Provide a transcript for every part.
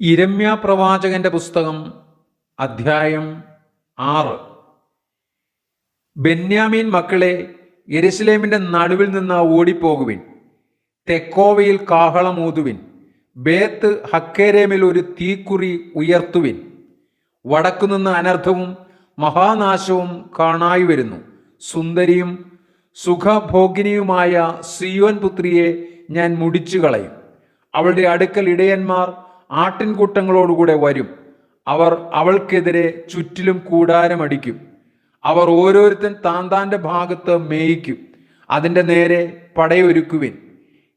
യിരെമ്യാ പ്രവാചകന്റെ പുസ്തകം അധ്യായം 6. ബെന്യാമീൻ മക്കളെ, യെരൂശലേമിന്റെ നടുവിൽ നിന്ന് ഓടിപ്പോകുവിൻ. തെക്കോവയിൽ കാഹളമൂതുവിൻ. ബേത്ത് ഹക്കേരേമിൽ ഒരു തീക്കുറി ഉയർത്തുവിൻ. വടക്കുനിന്ന് അനർത്ഥവും മഹാനാശവും കാണായി വരുന്നു. സുന്ദരിയും സുഖഭോഗിനിയുമായ സിയോൻ പുത്രിയെ ഞാൻ മുടിച്ചു കളയും. അവളുടെ അടുക്കൽ ഇടയന്മാർ ആട്ടിൻകൂട്ടങ്ങളോടുകൂടെ വരും. അവർ അവൾക്കെതിരെ ചുറ്റിലും കൂടാരമടിക്കും. അവർ ഓരോരുത്തൻ താന്താന്റെ ഭാഗത്ത് മേയിക്കും. അതിൻ്റെ നേരെ പടയൊരുക്കുവിൻ.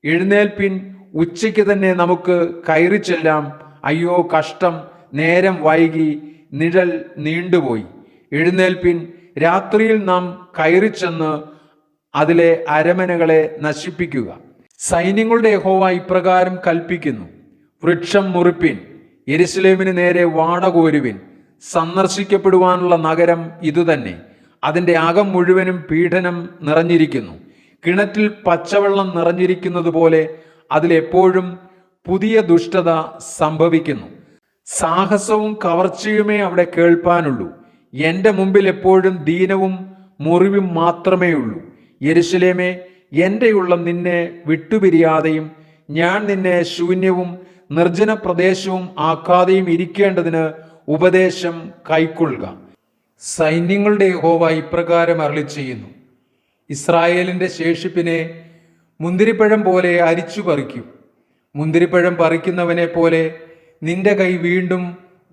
എഴുന്നേൽപ്പിൻ, ഉച്ചയ്ക്ക് തന്നെ നമുക്ക് കയറി ചെല്ലാം. അയ്യോ കഷ്ടം, നേരം വൈകി, നിഴൽ നീണ്ടുപോയി. എഴുന്നേൽപ്പിൻ, രാത്രിയിൽ നാം കയറി ചെന്ന് അതിലെ അരമനകളെ നശിപ്പിക്കുക. സൈന്യങ്ങളുടെ യഹോവ ഇപ്രകാരം കൽപ്പിക്കുന്നു: വൃക്ഷം മുറിപ്പിൻ, യെരൂശലേമിന് നേരെ വാടകോരുവിൻ. സന്ദർശിക്കപ്പെടുവാനുള്ള നഗരം ഇതുതന്നെ. അതിൻ്റെ അകം മുഴുവനും പീഡനം നിറഞ്ഞിരിക്കുന്നു. കിണറ്റിൽ പച്ചവെള്ളം നിറഞ്ഞിരിക്കുന്നത് പോലെ അതിലെപ്പോഴും പുതിയ ദുഷ്ടത സംഭവിക്കുന്നു. സാഹസവും കവർച്ചയുമേ അവിടെ കേൾപ്പാനുള്ളൂ. എൻ്റെ മുമ്പിൽ എപ്പോഴും ദീനവും മുറിവും മാത്രമേ ഉള്ളൂ. യെരൂശലേമേ, എൻ്റെ ഉള്ളം നിന്നെ വിട്ടുപിരിയാതെയും ഞാൻ നിന്നെ ശൂന്യവും നിർജ്ജന പ്രദേശവും ആക്കാതെയും ഇരിക്കേണ്ടതിന് ഉപദേശം കൈക്കൊള്ളുക. സൈന്യങ്ങളുടെ യഹോവ ഇപ്രകാരം അരുളിച്ചെയ്യുന്നു: ഇസ്രായേലിന്റെ ശേഷിപ്പിനെ മുന്തിരിപ്പഴം പോലെ അരിച്ചു പറിക്കും. മുന്തിരിപ്പഴം പറിക്കുന്നവനെ പോലെ നിന്റെ കൈ വീണ്ടും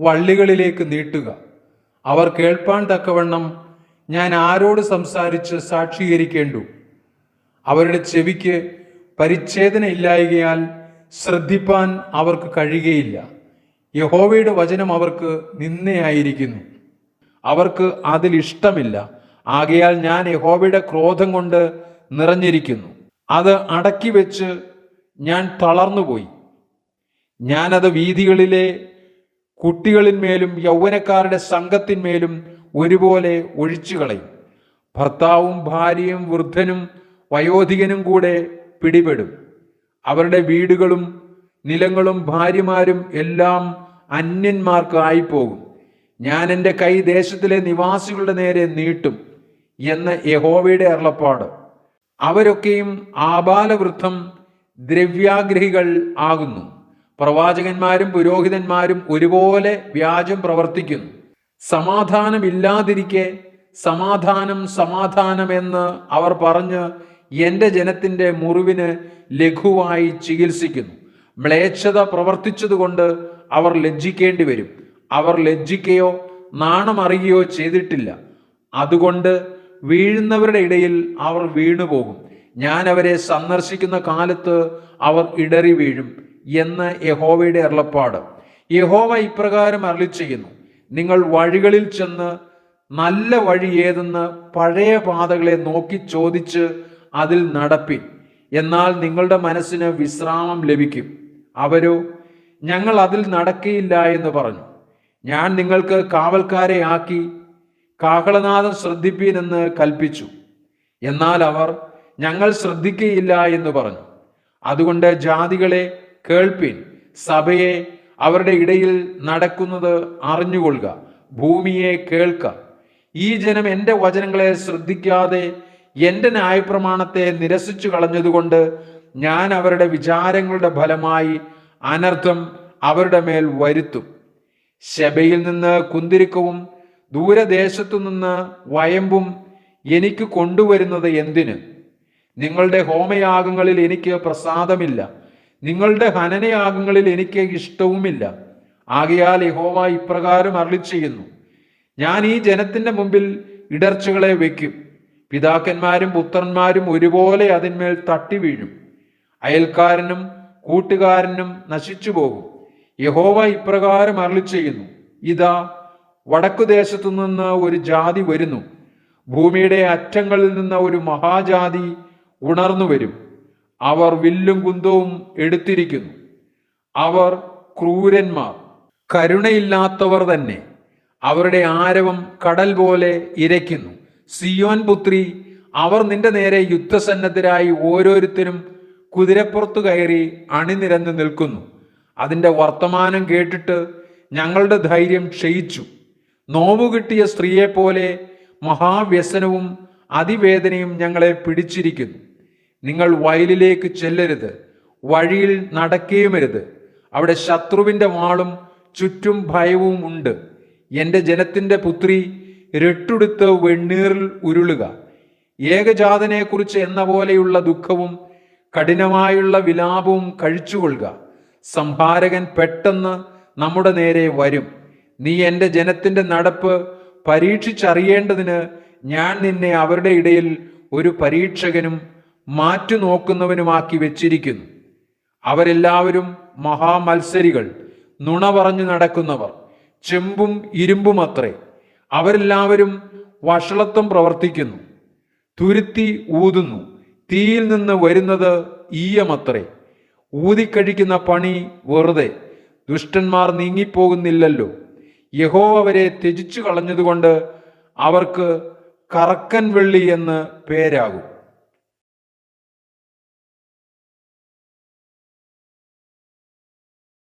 വള്ളികളിലേക്ക് നീട്ടുക. അവർ കേൾപ്പാൻ തക്കവണ്ണം ഞാൻ ആരോട് സംസാരിച്ച് സാക്ഷീകരിക്കേണ്ടു? അവരുടെ ചെവിക്ക് പരിച്ഛേദന ഇല്ലായകയാൽ ശ്രദ്ധിപ്പാൻ അവർക്ക് കഴിയുകയില്ല. യഹോവയുടെ വചനം അവർക്ക് നിന്ദയായിരിക്കുന്നു. അവർക്ക് അതിൽ ഇഷ്ടമില്ല. ആകയാൽ ഞാൻ യഹോവയുടെ ക്രോധം കൊണ്ട് നിറഞ്ഞിരിക്കുന്നു. അത് അടക്കി വെച്ച് ഞാൻ തളർന്നുപോയി. ഞാനത് വീഥികളിലെ കുട്ടികളിന്മേലും യൗവനക്കാരുടെ സംഘത്തിന്മേലും ഒരുപോലെ ഒഴിച്ചു കളയും. ഭർത്താവും ഭാര്യയും വൃദ്ധനും വയോധികനും കൂടെ പിടിപെടും. അവരുടെ വീടുകളും നിലങ്ങളും ഭാര്യമാരും എല്ലാം അന്യന്മാർക്ക് ആയിപ്പോകും. ഞാൻ എൻ്റെ കൈ ദേശത്തിലെ നിവാസികളുടെ നേരെ നീട്ടും എന്ന് യഹോവയുടെ അരുളപ്പാട്. അവരൊക്കെയും ആബാലവൃദ്ധം ദ്രവ്യാഗ്രഹികൾ ആകുന്നു. പ്രവാചകന്മാരും പുരോഹിതന്മാരും ഒരുപോലെ വ്യാജം പ്രവർത്തിക്കുന്നു. സമാധാനമില്ലാതിരിക്കെ സമാധാനം സമാധാനം എന്ന് അവർ പറഞ്ഞ് എൻ്റെ ജനത്തിൻ്റെ മുറിവിന് ലഘുവായി ചികിത്സിക്കുന്നു. മ്ലേച്ഛത പ്രവർത്തിച്ചതുകൊണ്ട് അവർ ലജ്ജിക്കേണ്ടി വരും. അവർ ലജ്ജിക്കുകയോ നാണമറിയുകയോ ചെയ്തിട്ടില്ല. അതുകൊണ്ട് വീഴുന്നവരുടെ ഇടയിൽ അവർ വീണുപോകും. ഞാൻ അവരെ സന്ദർശിക്കുന്ന കാലത്ത് അവർ ഇടറി വീഴും എന്ന് യഹോവയുടെ അരുളപ്പാട്. യഹോവ ഇപ്രകാരം അരുളിച്ചെയ്യുന്നു: നിങ്ങൾ വഴികളിൽ ചെന്ന് നല്ല വഴി ഏതെന്ന് പഴയ പാതകളെ നോക്കി ചോദിച്ച് അതിൽ നടപ്പിൻ. എന്നാൽ നിങ്ങളുടെ മനസ്സിന് വിശ്രാമം ലഭിക്കും. അവരോ ഞങ്ങൾ അതിൽ നടക്കുകയില്ല എന്ന് പറഞ്ഞു. ഞാൻ നിങ്ങൾക്ക് കാവൽക്കാരെ ആക്കി കാഹളനാദം ശ്രദ്ധിപ്പീൻ എന്ന് കൽപ്പിച്ചു. എന്നാൽ അവർ ഞങ്ങൾ ശ്രദ്ധിക്കുകയില്ല എന്ന് പറഞ്ഞു. അതുകൊണ്ട് ജാതികളെ കേൾപ്പീൻ, സഭയെ അവരുടെ ഇടയിൽ നടക്കുന്നത് അറിഞ്ഞുകൊള്ളുക. ഭൂമിയെ കേൾക്ക. ഈ ജനം എൻ്റെ വചനങ്ങളെ ശ്രദ്ധിക്കാതെ എൻ്റെ ന്യായപ്രമാണത്തെ നിരസിച്ചു കളഞ്ഞതുകൊണ്ട് ഞാൻ അവരുടെ വിചാരങ്ങളുടെ ഫലമായി അനർത്ഥം അവരുടെ മേൽ വരുത്തും. ശെബയിൽ നിന്ന് കുന്തിരിക്കവും ദൂരദേശത്തു നിന്ന് വയമ്പും എനിക്ക് കൊണ്ടുവരുന്നത് എന്തിന്? നിങ്ങളുടെ ഹോമയാഗങ്ങളിൽ എനിക്ക് പ്രസാദമില്ല, നിങ്ങളുടെ ഹനനയാഗങ്ങളിൽ എനിക്ക് ഇഷ്ടവുമില്ല. ആകയാൽ യഹോവ ഇപ്രകാരം അരുളിച്ചെയ്യുന്നു: ഞാൻ ഈ ജനത്തിന്റെ മുമ്പിൽ ഇടർച്ചകളെ വയ്ക്കും. പിതാക്കന്മാരും പുത്രന്മാരും ഒരുപോലെ അതിന്മേൽ തട്ടി വീഴും. അയൽക്കാരനും കൂട്ടുകാരനും നശിച്ചു പോകും. യഹോവ ഇപ്രകാരം അരുളിച്ചെയ്യുന്നു: ഇതാ, വടക്കുദേശത്തു നിന്ന് ഒരു ജാതി വരുന്നു. ഭൂമിയുടെ അറ്റങ്ങളിൽ നിന്ന് ഒരു മഹാജാതി ഉണർന്നു വരും. അവർ വില്ലും കുന്തവും എടുത്തിരിക്കുന്നു. അവർ ക്രൂരന്മാർ, കരുണയില്ലാത്തവർ തന്നെ. അവരുടെ ആരവം കടൽ പോലെ ഇരയ്ക്കുന്നു. സിയോൻ പുത്രി, അവർ നിന്റെ നേരെ യുദ്ധസന്നദ്ധരായി ഓരോരുത്തരും കുതിരപ്പുറത്തു കയറി അണിനിരന്ന് നിൽക്കുന്നു. അതിൻ്റെ വർത്തമാനം കേട്ടിട്ട് ഞങ്ങളുടെ ധൈര്യം ക്ഷയിച്ചു. നോവു കിട്ടിയ സ്ത്രീയെപ്പോലെ മഹാവ്യസനവും അതിവേദനയും ഞങ്ങളെ പിടിച്ചിരിക്കുന്നു. നിങ്ങൾ വയലിലേക്ക് ചെല്ലരുത്, വഴിയിൽ നടക്കുകയുമരുത്. അവിടെ ശത്രുവിൻ്റെ വാളും ചുറ്റും ഭയവും ഉണ്ട്. എൻ്റെ ജനത്തിൻ്റെ പുത്രി, രട്ടുടുത്ത് വെണ്ണീറിൽ ഉരുളുക. ഏകജാതനെക്കുറിച്ച് എന്ന പോലെയുള്ള ദുഃഖവും കഠിനമായുള്ള വിലാപവും കഴിച്ചുകൊള്ളുക. സംഹാരകൻ പെട്ടെന്ന് നമ്മുടെ നേരെ വരും. നീ എൻ്റെ ജനത്തിൻ്റെ നടപ്പ് പരീക്ഷിച്ചറിയേണ്ടതിന് ഞാൻ നിന്നെ അവരുടെ ഇടയിൽ ഒരു പരീക്ഷകനും മാറ്റുനോക്കുന്നവനുമാക്കി വെച്ചിരിക്കുന്നു. അവരെല്ലാവരും മഹാമത്സരികൾ, നുണ പറഞ്ഞു നടക്കുന്നവർ, ചെമ്പും ഇരുമ്പും അത്രേ. അവരെല്ലാവരും വഷളത്വം പ്രവർത്തിക്കുന്നു, തുരുത്തി ഊതുന്നു. തീയിൽ നിന്ന് വരുന്നത് ഈയമത്രേ. ഊതിക്കഴിക്കുന്ന പണി വെറുതെ. ദുഷ്ടന്മാർ നീങ്ങിപ്പോകുന്നില്ലല്ലോ. യഹോവ അവരെ ത്യജിച്ചു കളഞ്ഞതുകൊണ്ട് അവർക്ക് കറക്കൻ വെള്ളി എന്ന് പേരാകും.